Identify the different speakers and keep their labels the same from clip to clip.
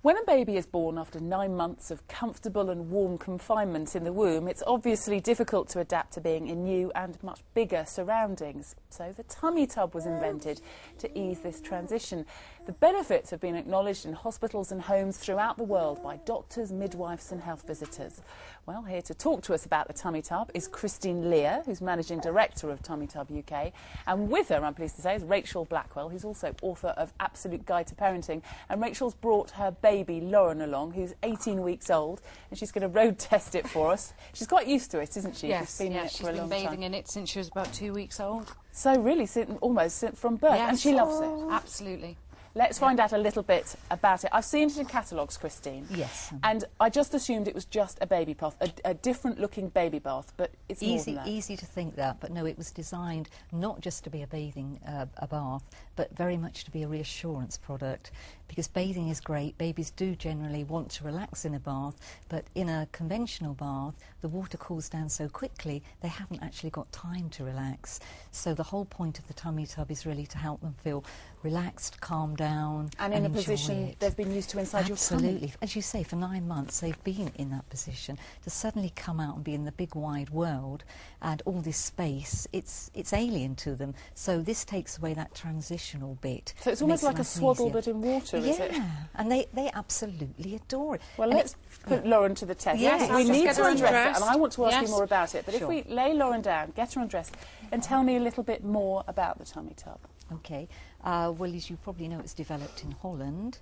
Speaker 1: When a baby is born after 9 months of comfortable and warm confinement in the womb, it's obviously difficult to adapt to being in new and much bigger surroundings. So the tummy tub was invented to ease this transition. The benefits have been acknowledged in hospitals and homes throughout the world by doctors, midwives and health visitors. Well, here to talk to us about the tummy tub is Christine Lear, who's Managing Director of TummyTub UK. And with her, I'm pleased to say, is Rachel Blackwell, who's also author of Absolute Guide to Parenting. And Rachel's brought her baby Lauren along, who's 18 weeks old, and she's going to road test it for us. She's quite used to it, isn't she?
Speaker 2: Yes,
Speaker 1: she's
Speaker 2: been bathing in it since she was about 2 weeks old.
Speaker 1: So really, almost from birth,
Speaker 2: yes.
Speaker 1: And she loves it.
Speaker 2: Absolutely.
Speaker 1: Let's find out a little bit about it. I've seen it in catalogues, Christine.
Speaker 3: Yes.
Speaker 1: And I just assumed it was just a baby bath, a different-looking baby bath, but it's more than that.
Speaker 3: Easy to think that, but no, it was designed not just to be a bathing a bath, but very much to be a reassurance product. Because bathing is great, babies do generally want to relax in a bath, but in a conventional bath, the water cools down so quickly, they haven't actually got time to relax. So the whole point of the tummy tub is really to help them feel relaxed, calm down,
Speaker 1: and in a position they've been used to inside your tummy.
Speaker 3: Absolutely. As you say, for 9 months they've been in that position. To suddenly come out and be in the big wide world and all this space, it's alien to them. So this takes away that transitional bit.
Speaker 1: So it's almost like a swaddle but in water, is it?
Speaker 3: Yeah, and they absolutely adore it.
Speaker 1: Well, let's put Lauren to the test.
Speaker 3: Yes.
Speaker 1: We need to undress it, and I want to ask you
Speaker 2: Yes.
Speaker 1: more about it. But
Speaker 3: Sure.
Speaker 1: if we lay Lauren down, get her undressed, and tell me a little bit more about the tummy tub.
Speaker 3: Okay, well, as you probably know, it's developed in Holland.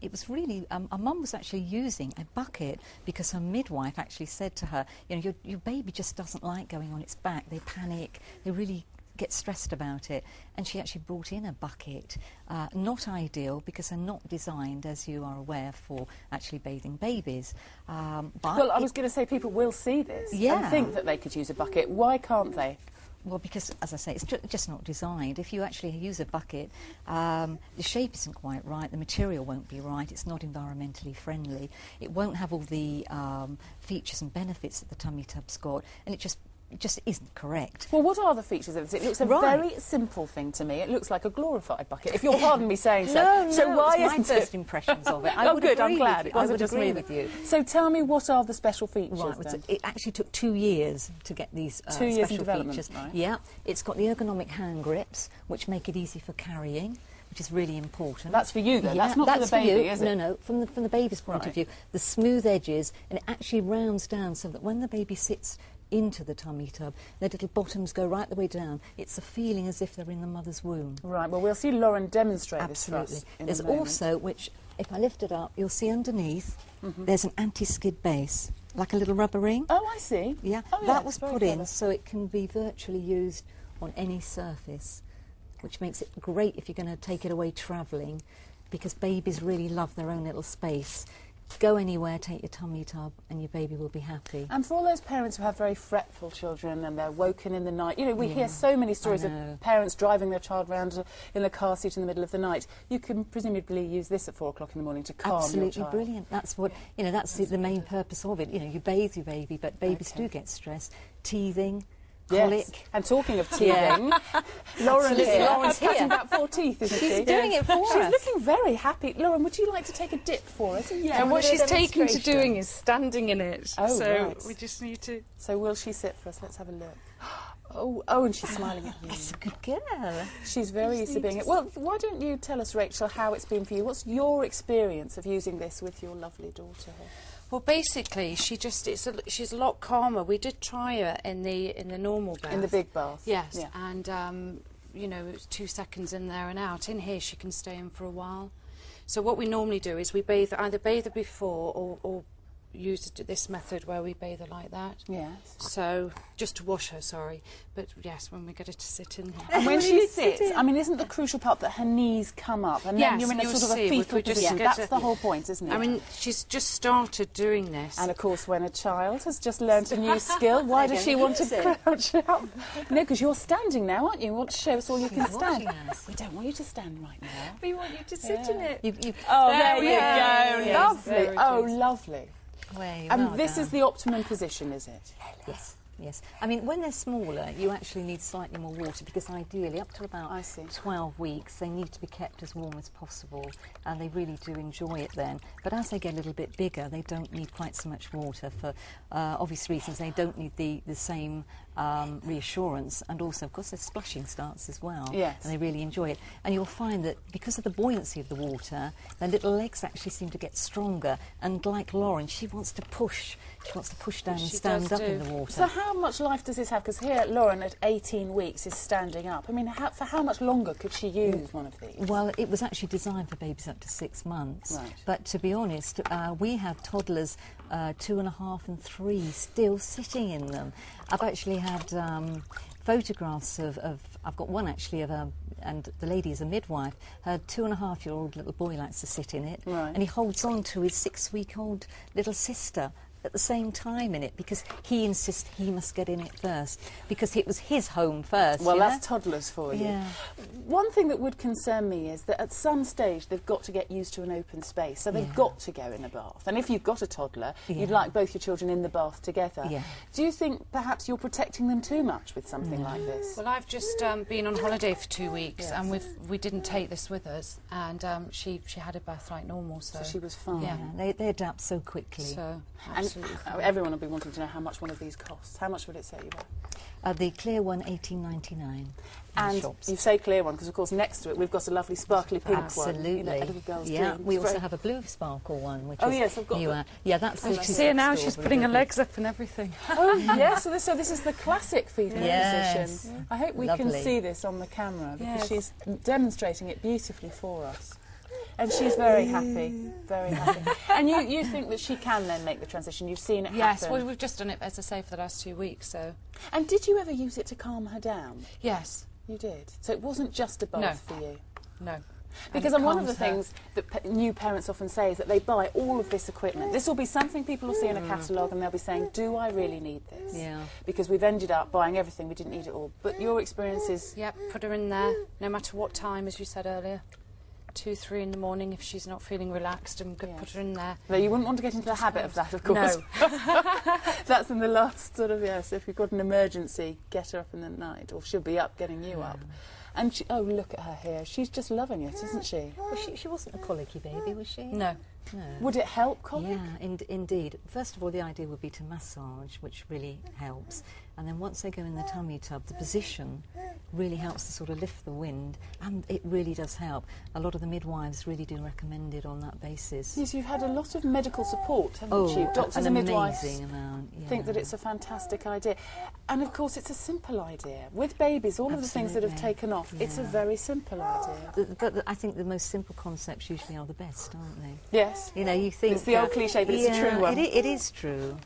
Speaker 3: It was really, our mum was actually using a bucket because her midwife actually said to her, you know, your baby just doesn't like going on its back. They panic, they really get stressed about it. And she actually brought in a bucket. Not ideal because they're not designed, as you are aware, for actually bathing babies. But
Speaker 1: well, I was going to say people will see this and think that they could use a bucket. Why can't they?
Speaker 3: Well, because, as I say, it's just not designed. If you actually use a bucket, the shape isn't quite right, the material won't be right, it's not environmentally friendly, it won't have all the features and benefits that the tummy tub's got, and it just isn't correct.
Speaker 1: Well, what are the features of this? It looks a very simple thing to me. It looks like a glorified bucket, if you'll pardon me saying so. So why
Speaker 3: it's my first impressions of it.
Speaker 1: I would agree
Speaker 3: I'm glad.
Speaker 1: with you.
Speaker 3: I would agree with you.
Speaker 1: So tell me, what are the special features then?
Speaker 3: It actually took 2 years to get these
Speaker 1: 2 years
Speaker 3: special
Speaker 1: in development,
Speaker 3: features.
Speaker 1: right?
Speaker 3: Yeah, it's got the ergonomic hand grips, which make it easy for carrying, which is really important.
Speaker 1: That's for you, though.
Speaker 3: Yeah,
Speaker 1: that's not for the baby, is it?
Speaker 3: No, from the baby's point of view. The smooth edges, and it actually rounds down so that when the baby sits into the tummy tub, their little bottoms go right the way down. It's a feeling as if they're in the mother's womb.
Speaker 1: Right, well, we'll see Lauren demonstrate this for
Speaker 3: Absolutely.
Speaker 1: us in
Speaker 3: There's
Speaker 1: a moment.
Speaker 3: also, which, if I lift it up, you'll see underneath, there's an anti-skid base, like a little rubber ring.
Speaker 1: Oh, I see.
Speaker 3: Yeah,
Speaker 1: oh,
Speaker 3: that was
Speaker 1: very
Speaker 3: put
Speaker 1: clever.
Speaker 3: in so it can be virtually used on any surface, which makes it great if you're going to take it away travelling, because babies really love their own little space. Go anywhere, take your tummy tub, and your baby will be happy.
Speaker 1: And for all those parents who have very fretful children and they're woken in the night, you know, we hear so many stories of parents driving their child around in the car seat in the middle of the night. You can presumably use this at 4 o'clock in the morning to calm your child.
Speaker 3: Absolutely brilliant. That's what, you know, that's the main purpose of it. You know, you bathe your baby, but babies do get stressed. Teething, colic.
Speaker 1: Yes. And talking of teething, Lauren's
Speaker 3: Lauren's
Speaker 1: cutting about 4 teeth, isn't she?
Speaker 3: She's doing it for us.
Speaker 1: She's looking very happy. Lauren, would you like to take a dip for us?
Speaker 2: Yeah, and what she's taken to doing is standing in it.
Speaker 1: Oh,
Speaker 2: so
Speaker 1: right.
Speaker 2: we just need to...
Speaker 1: So will she sit for us? Let's have a look. Oh, and she's smiling at you.
Speaker 3: That's a good girl.
Speaker 1: She's very used to being it. Well, why don't you tell us, Rachel, how it's been for you? What's your experience of using this with your lovely daughter here?
Speaker 2: Well, basically, she's a lot calmer. We did try her in the normal bath.
Speaker 1: In the big bath?
Speaker 2: Yes,
Speaker 1: yeah.
Speaker 2: and, you know, it was 2 seconds in there and out. In here, she can stay in for a while. So what we normally do is we either bathe her before or use this method where we bathe her like that.
Speaker 1: Yes.
Speaker 2: So, just to wash her, sorry. But, yes, when we get her to sit in here.
Speaker 1: And when she sits, I mean, isn't the crucial part that her knees come up and then you're in a sort of a fetal position? That's the whole point, isn't it?
Speaker 2: I mean, she's just started doing this.
Speaker 1: And, of course, when a child has just learnt a new skill, why does she want to crouch up? No, because you're standing now, aren't you? You want to show us all you can stand. We don't want you to stand right now.
Speaker 2: We want you to sit in it.
Speaker 1: Oh, there you go.
Speaker 2: Yes,
Speaker 1: Lovely. Oh, lovely.
Speaker 3: Well,
Speaker 1: And this is the optimum position, is it?
Speaker 3: Yes. Yes. I mean, when they're smaller, you actually need slightly more water because ideally, up to about
Speaker 1: I see.
Speaker 3: 12 weeks, they need to be kept as warm as possible, and they really do enjoy it then. But as they get a little bit bigger, they don't need quite so much water for obvious reasons. They don't need the same reassurance, and also, of course, their splashing starts as well.
Speaker 1: Yes.
Speaker 3: And they really enjoy it. And you'll find that because of the buoyancy of the water, their little legs actually seem to get stronger. And like Lauren, she wants to push. She wants to push down and stand up in the water.
Speaker 1: So how much life does this have? Because here, Lauren, at 18 weeks, is standing up. I mean, for how much longer could she use one of these?
Speaker 3: Well, it was actually designed for babies up to 6 months.
Speaker 1: Right.
Speaker 3: But to be honest, we have toddlers 2.5 and 3 still sitting in them. I've actually had photographs of I've got one actually of and the lady is a midwife. Her 2.5-year-old little boy likes to sit in it,
Speaker 1: right.
Speaker 3: and he holds on to his 6-week-old little sister at the same time in it because he insists he must get in it first because it was his home first.
Speaker 1: Well, that's toddlers for you.
Speaker 3: Yeah.
Speaker 1: One thing that would concern me is that at some stage they've got to get used to an open space, so they've got to go in a bath. And if you've got a toddler, you'd like both your children in the bath together.
Speaker 3: Yeah.
Speaker 1: Do you think perhaps you're protecting them too much with something like this?
Speaker 2: Well, I've just been on holiday for 2 weeks, and we didn't take this with us, and she had a birth like normal, so
Speaker 1: she was fine.
Speaker 2: Yeah.
Speaker 3: They adapt so quickly.
Speaker 2: So
Speaker 1: And
Speaker 2: absolutely fine.
Speaker 1: everyone will be wanting to know how much one of these costs. How much would it set you back?
Speaker 3: The clear one, $18.99.
Speaker 1: And
Speaker 3: shops.
Speaker 1: you say clear one because, of course, next to it we've got a lovely sparkly pink one.
Speaker 3: Absolutely.
Speaker 1: You know, little girl's
Speaker 3: yeah,
Speaker 1: dreams.
Speaker 3: we also
Speaker 1: Very-
Speaker 3: have a blue sparkle one, which
Speaker 1: Oh,
Speaker 3: is
Speaker 1: yes, I've got
Speaker 3: newer. Yeah, that's the
Speaker 2: See her now, she's putting her legs up and everything.
Speaker 1: Oh, yes, so this is the classic fetal
Speaker 3: Yes.
Speaker 1: position. I hope we can
Speaker 3: Lovely.
Speaker 1: see this on the camera because
Speaker 2: Yes.
Speaker 1: she's demonstrating it beautifully for us. And she's very happy, very happy. And you think that she can then make the transition? You've seen it
Speaker 2: Yes,
Speaker 1: happen.
Speaker 2: well, we've just done it, as I say, for the last 2 weeks, so...
Speaker 1: And did you ever use it to calm her down?
Speaker 2: Yes.
Speaker 1: You did? So it wasn't just a bath for you?
Speaker 2: No.
Speaker 1: Because
Speaker 2: And it
Speaker 1: one of the
Speaker 2: calms
Speaker 1: things that new parents often say is that they buy all of this equipment. This will be something people will see in a catalogue and they'll be saying, do I really need this?
Speaker 3: Yeah.
Speaker 1: Because we've ended up buying everything, we didn't need it all. But your experience is...
Speaker 2: Yep, put her in there, no matter what time, as you said earlier. 2, 3 in the morning if she's not feeling relaxed, and
Speaker 1: Yes.
Speaker 2: put her in there.
Speaker 1: No, you wouldn't want to get into the habit of that, of course.
Speaker 2: No.
Speaker 1: That's in the last sort of, yes, if you've got an emergency, get her up in the night, or she'll be up getting you up. And she, oh, look at her here. She's just loving it, isn't she?
Speaker 3: Well, she wasn't a colicky baby, was she?
Speaker 2: No.
Speaker 3: No.
Speaker 1: Would it help colic?
Speaker 3: Yeah, indeed. First of all, the idea would be to massage, which really helps. And then once they go in the tummy tub, the position really helps to sort of lift the wind, and it really does help. A lot of the midwives really do recommend it on that basis.
Speaker 1: Yes, you've had a lot of medical support, haven't you? Doctors
Speaker 3: an
Speaker 1: and midwives
Speaker 3: amazing amount. Yeah.
Speaker 1: think that it's a fantastic idea. And of course, it's a simple idea. With babies, all of the things that have
Speaker 3: Absolutely.
Speaker 1: taken off, it's a
Speaker 3: Yeah.
Speaker 1: very simple idea.
Speaker 3: But I think the most simple concepts usually are the best, aren't they?
Speaker 1: Yes.
Speaker 3: You know, you think...
Speaker 1: It's the old cliche, but it's a true one.
Speaker 3: It is true.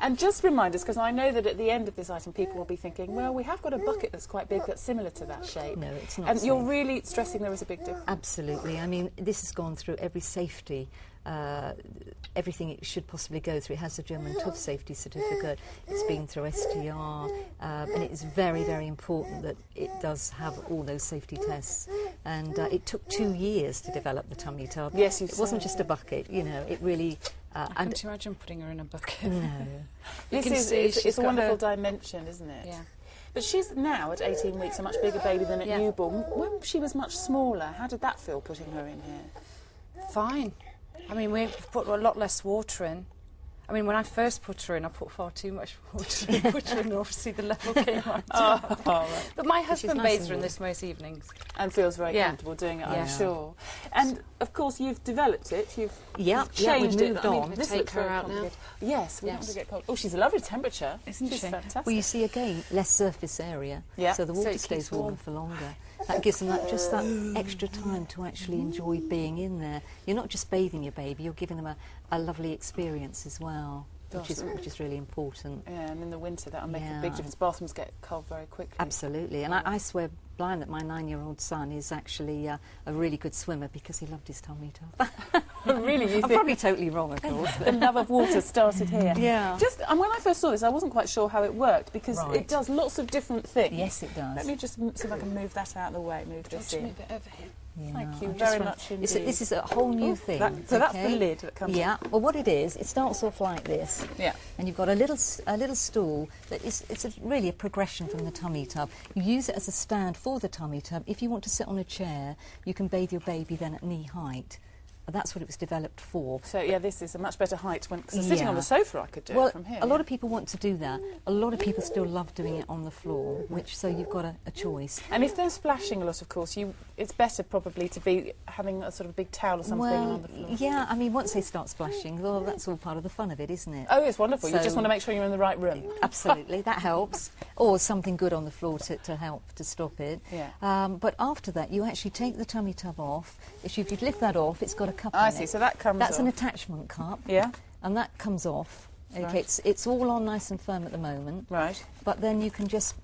Speaker 1: And just remind us, because I know that at the end of this item people will be thinking, well, we have got a bucket that's quite big that's similar to that shape.
Speaker 3: No, it's not
Speaker 1: And you're
Speaker 3: safe.
Speaker 1: really stressing there is a big difference.
Speaker 3: Absolutely. I mean, this has gone through every safety, everything it should possibly go through. It has the German TuV safety certificate. It's been through STR, and it is very, very important that it does have all those safety tests. And it took 2 years to develop the tummy tub.
Speaker 1: Yes, you
Speaker 3: It wasn't
Speaker 1: said.
Speaker 3: just a bucket, you know, it really...
Speaker 2: I can't imagine putting her in a bucket.
Speaker 3: No.
Speaker 1: This
Speaker 2: can
Speaker 1: is
Speaker 2: see
Speaker 1: it's
Speaker 2: she's
Speaker 1: a
Speaker 2: got
Speaker 1: wonderful
Speaker 2: her-
Speaker 1: dimension, isn't it?
Speaker 2: Yeah.
Speaker 1: But she's now at 18 weeks a much bigger baby than at
Speaker 2: Yeah.
Speaker 1: newborn. When she was much smaller, how did that feel putting her in here?
Speaker 2: Fine. I mean, we've put a lot less water in. I mean, when I first put her in, I put far too much water in. Put her in, obviously the level came right down.
Speaker 1: right.
Speaker 2: But my husband
Speaker 3: nice
Speaker 2: bathes
Speaker 3: and
Speaker 2: her in
Speaker 3: warm.
Speaker 2: this most evenings.
Speaker 1: And feels very
Speaker 2: Yeah.
Speaker 1: comfortable doing it, I'm
Speaker 2: Yeah.
Speaker 1: sure. And of course, you've developed it. You've
Speaker 3: Yeah,
Speaker 1: you've
Speaker 3: yeah, we've
Speaker 1: changed it.
Speaker 3: moved
Speaker 1: I mean,
Speaker 3: on.
Speaker 1: this
Speaker 2: Take
Speaker 1: looks
Speaker 2: her
Speaker 1: very
Speaker 2: out now.
Speaker 1: complicated. Yes, we want
Speaker 2: Yes.
Speaker 1: to get cold. Oh, she's a lovely temperature,
Speaker 2: Isn't
Speaker 1: she's
Speaker 2: she?
Speaker 1: fantastic.
Speaker 3: Well, you see, again, less surface area,
Speaker 1: Yeah.
Speaker 3: so the
Speaker 2: So
Speaker 3: water
Speaker 2: it
Speaker 3: stays
Speaker 2: keeps
Speaker 3: warmer
Speaker 2: warm.
Speaker 3: for longer. That gives them just that extra time to actually enjoy being in there. You're not just bathing your baby, you're giving them a lovely experience as well,
Speaker 1: Gosh.
Speaker 3: which is really important.
Speaker 1: Yeah, and in the winter that'll make a
Speaker 3: Yeah.
Speaker 1: big difference. Bathrooms get cold very quickly.
Speaker 3: Absolutely, and I swear blind that my 9-year-old son is actually a really good swimmer because he loved his tummy tub.
Speaker 1: Really, you
Speaker 3: I'm
Speaker 1: think
Speaker 3: probably totally wrong, of course.
Speaker 1: the love of water started here?
Speaker 3: Yeah.
Speaker 1: Just, and when I first saw this, I wasn't quite sure how it worked because it
Speaker 3: Right.
Speaker 1: does lots of different things.
Speaker 3: Yes, it does.
Speaker 1: Let me just see if I can move that out of the way. Move this
Speaker 2: Just
Speaker 1: in.
Speaker 2: move it over here.
Speaker 3: Yeah,
Speaker 1: Thank you
Speaker 3: I just
Speaker 1: very
Speaker 3: want-
Speaker 1: much
Speaker 3: This
Speaker 1: indeed.
Speaker 3: is a whole new thing.
Speaker 1: So that's the
Speaker 3: okay?
Speaker 1: lid that comes.
Speaker 3: Yeah. Well, what it is, it starts off like this.
Speaker 1: Yeah.
Speaker 3: And you've got a little stool that really a progression from the tummy tub. You use it as a stand for the tummy tub. If you want to sit on a chair, you can bathe your baby then at knee height. That's what it was developed for.
Speaker 1: So yeah, this is a much better height when cause sitting on the sofa. I could do
Speaker 3: Well,
Speaker 1: it from here.
Speaker 3: a lot of people want to do that. A lot of people still love doing it on the floor, so you've got a choice.
Speaker 1: And if they're splashing a lot, of course, it's better probably to be having a sort of big towel or something on the floor.
Speaker 3: Yeah, I mean, once they start splashing, well, that's all part of the fun of it, isn't it?
Speaker 1: Oh, it's wonderful. You
Speaker 3: So-
Speaker 1: just want to make sure you're in the right room.
Speaker 3: Absolutely, that helps. Or something good on the floor to help to stop it.
Speaker 1: Yeah.
Speaker 3: But after that, you actually take the tummy tub off. If you lift that off, it's got a cup
Speaker 1: I
Speaker 3: in
Speaker 1: see.
Speaker 3: it.
Speaker 1: So that comes
Speaker 3: That's an
Speaker 1: off.
Speaker 3: attachment cup.
Speaker 1: Yeah.
Speaker 3: And that comes off. Okay,
Speaker 1: Right.
Speaker 3: it's all on nice and firm at the moment.
Speaker 1: Right.
Speaker 3: But then you can just